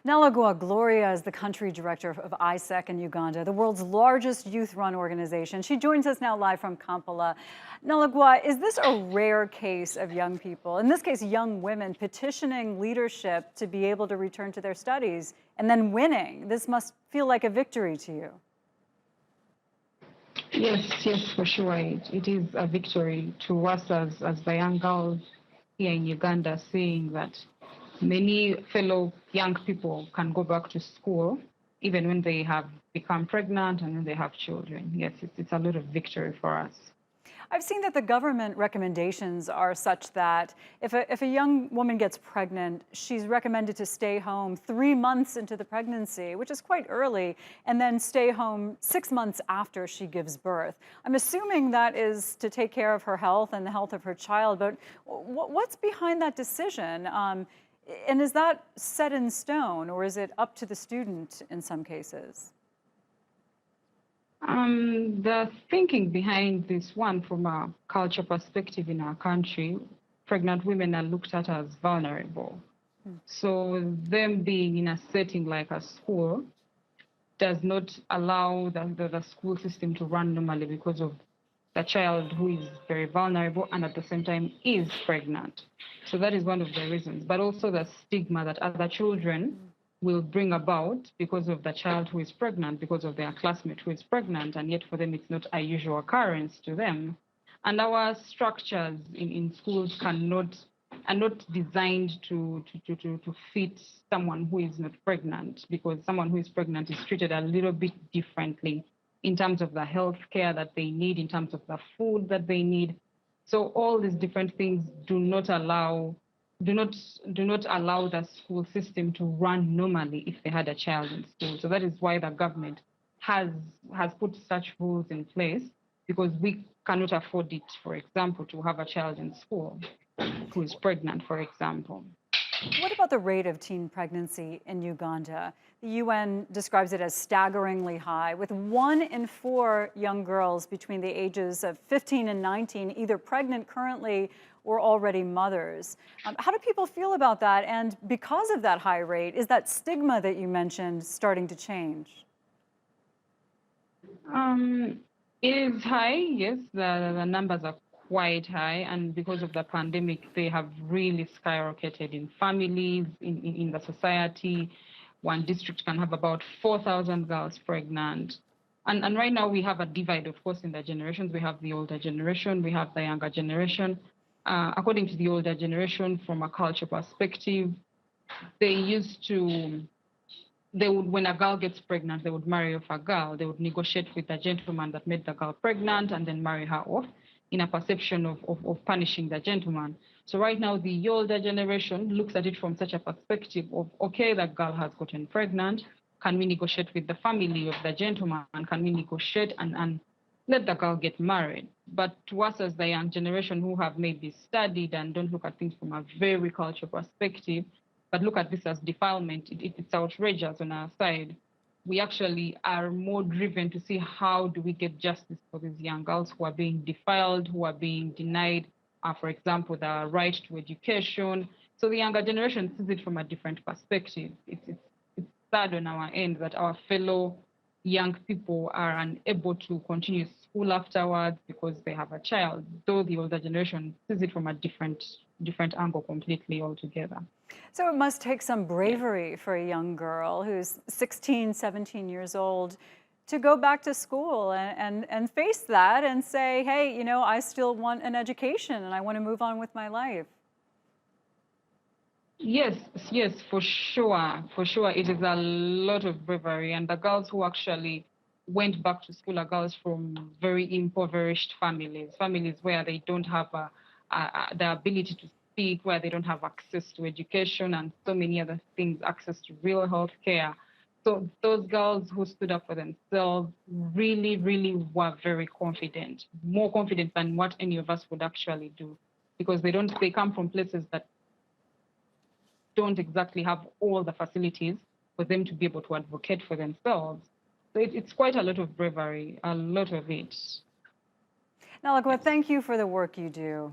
Nalugwa Gloria is the country director of AIESEC in Uganda, the world's largest youth-run organization. She joins us now live from Kampala. Nalugwa, is this a rare case of young people, in this case young women, petitioning leadership to be able to return to their studies and then winning? This must feel like a victory to you. Yes, for sure. It is a victory to us as the young girls here in Uganda, seeing that many fellow young people can go back to school even when they have become pregnant and when they have children. Yes, it's a lot of victory for us. I've seen that the government recommendations are such that if a young woman gets pregnant, she's recommended to stay home 3 months into the pregnancy, which is quite early, and then stay home 6 months after she gives birth. I'm assuming that is to take care of her health and the health of her child, but what's behind that decision? And is that set in stone, or is it up to the student in some cases? The thinking behind this one, from a culture perspective in our country, pregnant women are looked at as vulnerable. So them being in a setting like a school does not allow the school system to run normally because of the child who is very vulnerable and at the same time is pregnant. So that is one of the reasons, but also the stigma that other children will bring about because of the child who is pregnant, because of their classmate who is pregnant, and yet for them it's not a usual occurrence to them. And our structures in schools are not designed to fit someone who is not pregnant, because someone who is pregnant is treated a little bit differently in terms of the health care that they need, in terms of the food that they need. So all these different things do not allow the school system to run normally if they had a child in school. So that is why the government has put such rules in place, because we cannot afford it, for example, to have a child in school who is pregnant, for example. What about the rate of teen pregnancy in Uganda? The UN describes it as staggeringly high, with 1 in 4 young girls between the ages of 15 and 19 either pregnant currently or already mothers. How do people feel about that? And because of that high rate, is that stigma that you mentioned starting to change? It is high, yes. The numbers are quite high, and because of the pandemic, they have really skyrocketed in families, in the society. One district can have about 4,000 girls pregnant. And right now we have a divide, of course, in the generations. We have the older generation, we have the younger generation. According to the older generation, from a culture perspective, when a girl gets pregnant, they would marry off a girl. They would negotiate with the gentleman that made the girl pregnant and then marry her off, in a perception of punishing the gentleman. So right now, the older generation looks at it from such a perspective of, okay, the girl has gotten pregnant. Can we negotiate with the family of the gentleman? Can we negotiate and let the girl get married? But to us as the young generation who have maybe studied and don't look at things from a very cultural perspective, but look at this as defilement, it's outrageous on our side. We actually are more driven to see how do we get justice for these young girls who are being defiled, who are being denied, for example, the right to education. So the younger generation sees it from a different perspective. It's sad on our end that our fellow young people are unable to continue school afterwards because they have a child, though the older generation sees it from a different angle completely altogether. So it must take some bravery for a young girl who's 16, 17 years old to go back to school and face that and say, hey, I still want an education and I want to move on with my life. Yes, for sure. It is a lot of bravery. And the girls who actually went back to school are girls from very impoverished families where they don't have the ability to speak, where they don't have access to education and so many other things, access to real health care. So those girls who stood up for themselves really, really were very confident, more confident than what any of us would actually do, because they come from places that don't exactly have all the facilities for them to be able to advocate for themselves. So it's quite a lot of bravery, a lot of it. Nalugwa, thank you for the work you do.